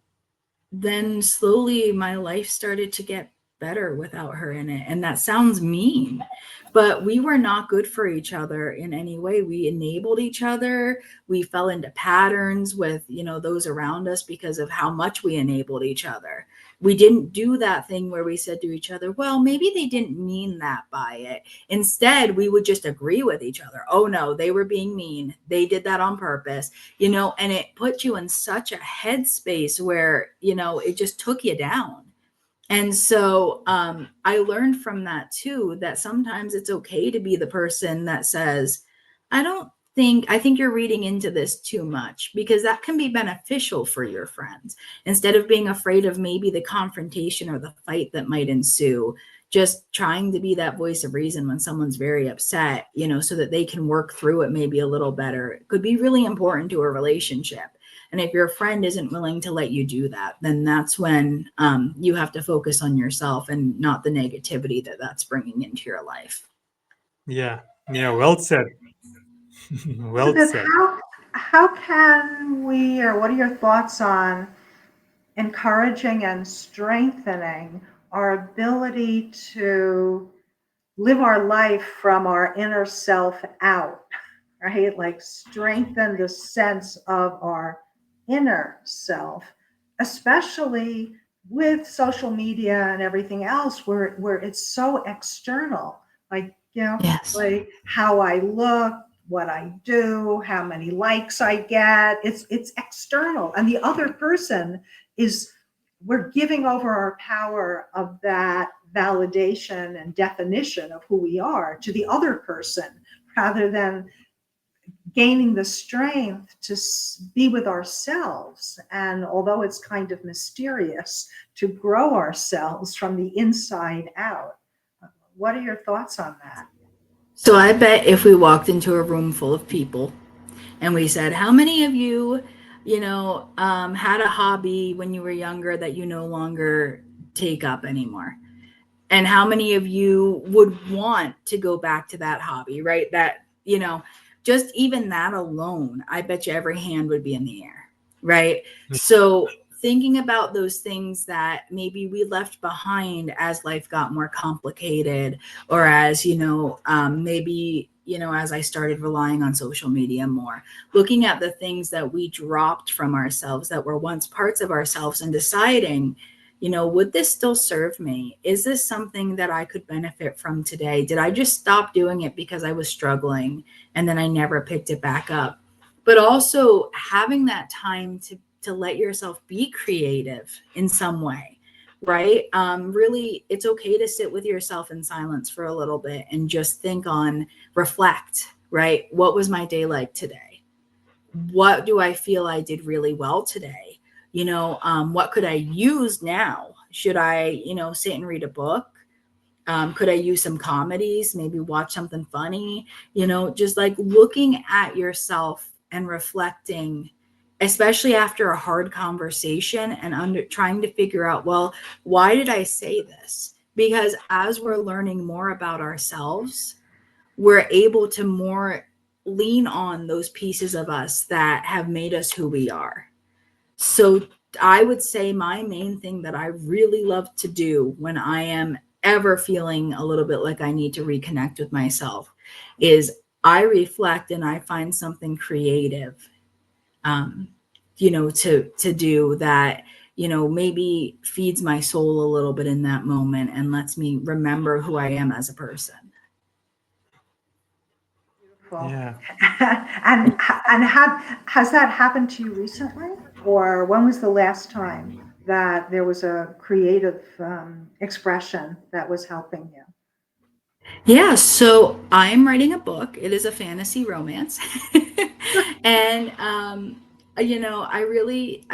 then slowly my life started to get better without her in it. And that sounds mean, but we were not good for each other in any way. We enabled each other. We fell into patterns with, those around us because of how much we enabled each other. We didn't do that thing where we said to each other, well, maybe they didn't mean that by it. Instead, we would just agree with each other. Oh no, they were being mean. They did that on purpose, and it put you in such a headspace where, it just took you down. And so I learned from that too, that sometimes it's okay to be the person that says, I think you're reading into this too much, because that can be beneficial for your friends. Instead of being afraid of maybe the confrontation or the fight that might ensue, just trying to be that voice of reason when someone's very upset, so that they can work through it maybe a little better. It could be really important to a relationship. And if your friend isn't willing to let you do that, then that's when you have to focus on yourself and not the negativity that's bringing into your life. Yeah. Well said. Well Elizabeth, said. how can we, or what are your thoughts on encouraging and strengthening our ability to live our life from our inner self out, right? Like strengthen the sense of our inner self, especially with social media and everything else where it's so external, like, Yes. like how I look, what I do, how many likes I get. It's external. And the other person we're giving over our power of that validation and definition of who we are to the other person, rather than gaining the strength to be with ourselves. And although it's kind of mysterious, to grow ourselves from the inside out. What are your thoughts on that? So I bet if we walked into a room full of people and we said, how many of you, had a hobby when you were younger that you no longer take up anymore? And how many of you would want to go back to that hobby, right? That, just even that alone, I bet you every hand would be in the air, right? So thinking about those things that maybe we left behind as life got more complicated, or as, maybe, as I started relying on social media more, looking at the things that we dropped from ourselves that were once parts of ourselves and deciding, would this still serve me? Is this something that I could benefit from today? Did I just stop doing it because I was struggling and then I never picked it back up? But also having that time to let yourself be creative in some way, right? Really, it's okay to sit with yourself in silence for a little bit and just reflect, right? What was my day like today? What do I feel I did really well today? What could I use now? Should I, sit and read a book? Could I use some comedies, maybe watch something funny, just like looking at yourself and reflecting, especially after a hard conversation, and trying to figure out, well, why did I say this? Because as we're learning more about ourselves, we're able to more lean on those pieces of us that have made us who we are. So I would say my main thing that I really love to do when I am ever feeling a little bit like I need to reconnect with myself is I reflect and I find something creative, to do that, maybe feeds my soul a little bit in that moment and lets me remember who I am as a person. Beautiful. Yeah. And has that happened to you recently, or when was the last time that there was a creative expression that was helping you? Yeah, so I'm writing a book. It is a fantasy romance. And I really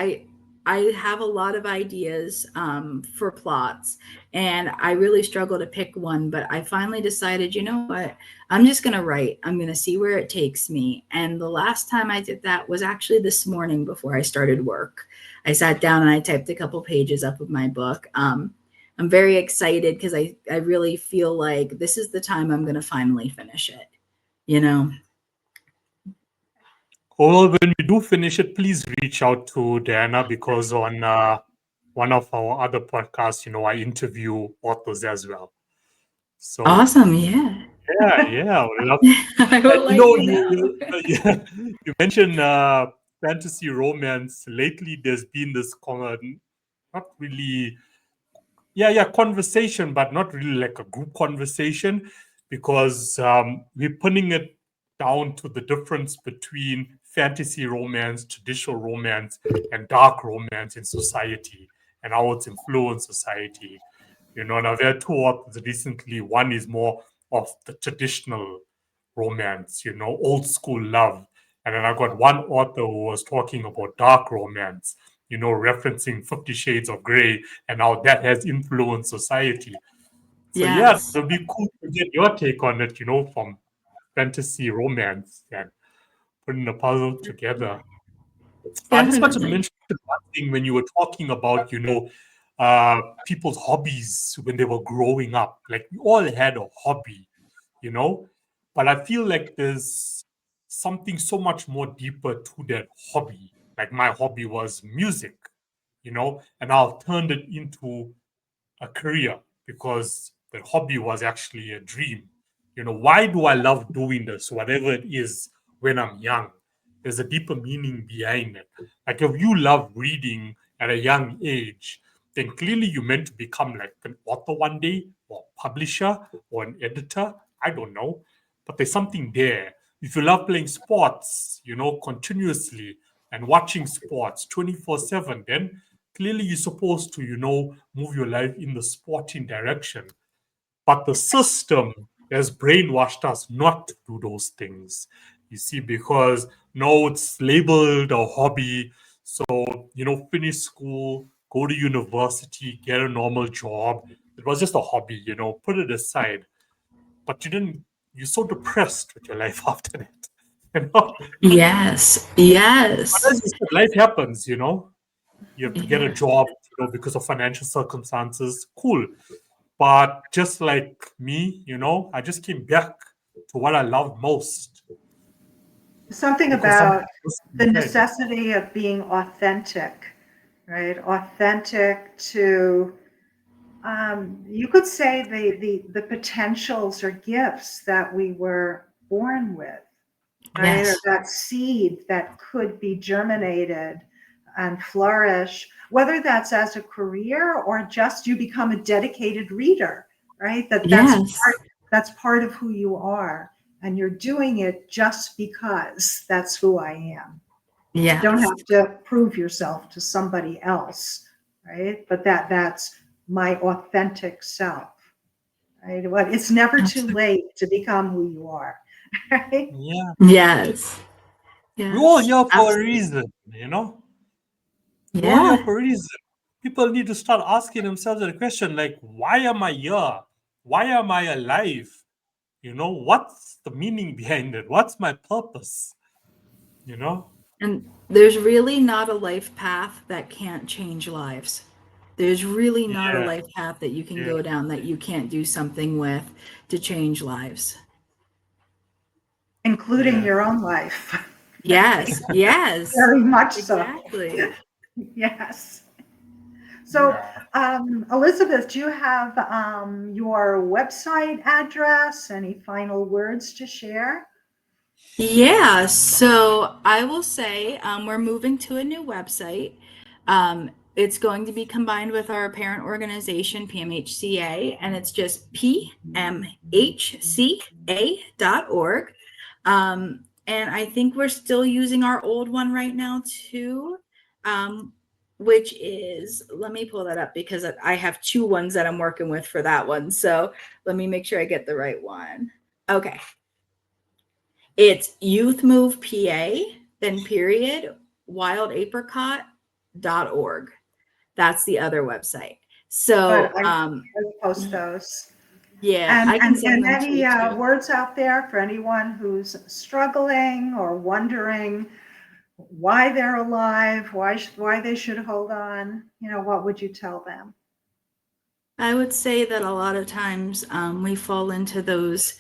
I have a lot of ideas for plots, and I really struggle to pick one, but I finally decided, you know what? I'm just going to write. I'm going to see where it takes me. And the last time I did that was actually this morning before I started work. I sat down and I typed a couple pages up of my book. I'm very excited because I really feel like this is the time I'm going to finally finish it, you know? Well, when we do finish it, please reach out to Diana, because on one of our other podcasts, I interview authors as well. So Awesome. Yeah. yeah, I would love. I And will let you know. yeah, you mentioned fantasy romance. Lately, there's been this not really, conversation, but not really like a group conversation, because we're putting it down to the difference between fantasy romance, traditional romance, and dark romance in society, and how it's influenced society. Now there are two authors recently. One is more of the traditional romance, old school love. And then I got one author who was talking about dark romance, referencing 50 Shades of Grey and how that has influenced society. So yeah, Yes. it'll be cool to get your take on it, from fantasy romance and putting the puzzle together. I just want to Definitely. mention one thing when you were talking about, people's hobbies when they were growing up. Like, we all had a hobby, you know, but I feel like there's something so much more deeper to that hobby. Like, my hobby was music, and I'll turn it into a career because the hobby was actually a dream. Why do I love doing this, whatever it is, when I'm young? There's a deeper meaning behind it. Like, if you love reading at a young age, then clearly you meant to become like an author one day, or publisher, or an editor. I don't know. But there's something there. If you love playing sports, continuously, and watching sports 24/7, then clearly you're supposed to, move your life in the sporting direction. But the system has brainwashed us not to do those things. You see, because no, it's labeled a hobby. So, finish school, go to university, get a normal job. It was just a hobby, put it aside. But you're so depressed with your life after that. You know? Yes. But as Yes. you said, life happens, you have to get a Yeah. job, because of financial circumstances. Cool. But just like me, I just came back to what I love most, Something because something about was the inside. necessity of being authentic, right? Authentic to, you could say the potentials or gifts that we were born with, right? Or Yes. that seed that could be germinated and flourish, whether that's as a career or just you become a dedicated reader, right? Yes. That's part of who you are. And you're doing it just because that's who I am. You don't Yes. have to prove yourself to somebody else, right? But that's my authentic self, right? Well, it's never too Absolutely. late to become who you are, right? Yeah. Yes. We're all Yes. here for a Absolutely. reason, We're all here Yeah. for a reason. People need to start asking themselves the question, like, why am I here? Why am I alive? What's the meaning behind it? What's my purpose? You know? And there's really not a life path that can't change lives. There's really not a Yeah, life path that you can yeah, go down that you can't do something with to change lives. Including yeah. your own life. Yes, yes, Very much so. exactly. Yes. So, Elizabeth, do you have your website address? Any final words to share? Yeah, so I will say we're moving to a new website. Um, it's going to be combined with our parent organization, PMHCA, and it's just pmhca.org. And I think we're still using our old one right now too, which is, let me pull that up because I have two ones that I'm working with for that one. So let me make sure I get the right one. Okay. It's Youth Move PA, then period, wildapricot.org. That's the other website. So, Good. I'll post those. yeah, I can send them to any you too. words out there for anyone who's struggling or wondering why they're alive, why they should hold on? What would you tell them? I would say that a lot of times we fall into those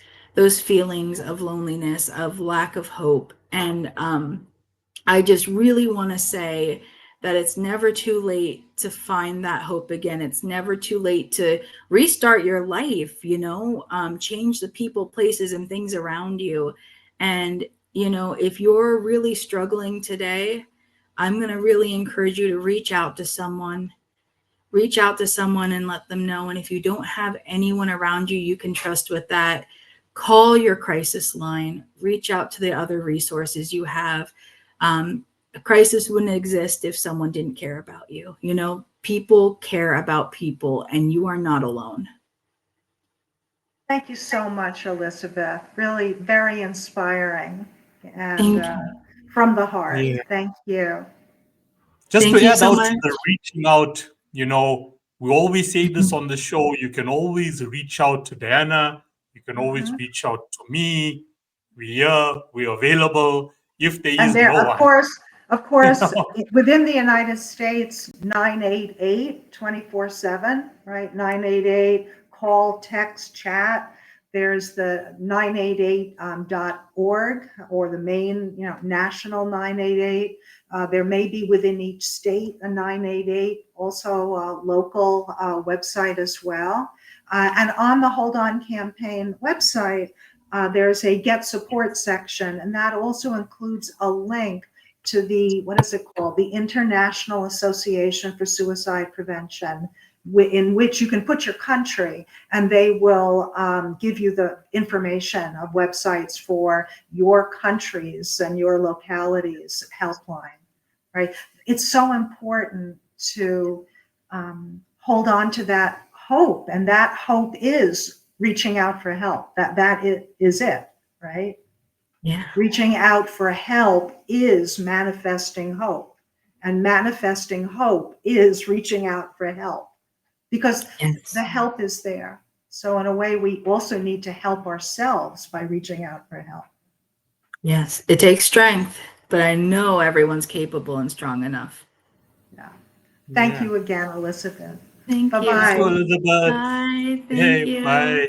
feelings of loneliness, of lack of hope, and I just really want to say that it's never too late to find that hope again. It's never too late to restart your life, change the people, places, and things around you. And, if you're really struggling today, I'm going to really encourage you to reach out to someone and let them know. And if you don't have anyone around you you can trust with that, call your crisis line, reach out to the other resources you have. A crisis wouldn't exist if someone didn't care about you. People care about people, and you are not alone. Thank you so much, Elizabeth. Really very inspiring and Thank you. from the heart. Yeah. Thank you. Just Thank to you add so out much. to the reaching out, we always say this on the show. You can always reach out to Diana. You can always reach out to me. We're available. If there And is there, no of one. course, within the United States, 988 24/7, right? 988, call, text, chat. There's the 988.org or the main, national 988. There may be within each state a 988, also a local website as well. And on the Hold On Campaign website, there's a Get Support section, and that also includes a link to the, what is it called? The International Association for Suicide Prevention, in which you can put your country, and they will give you the information of websites for your countries and your localities helpline, right? It's so important to hold on to that hope, and that hope is reaching out for help. That is it, right? Yeah. Reaching out for help is manifesting hope, and manifesting hope is reaching out for help, because the help is there. So in a way, we also need to help ourselves by reaching out for help. Yes, it takes strength, but I know everyone's capable and strong enough. Yeah. Thank you again, Elizabeth. Thank Bye-bye. you. Thank you, Elizabeth. Bye. Thank Hey, you. bye.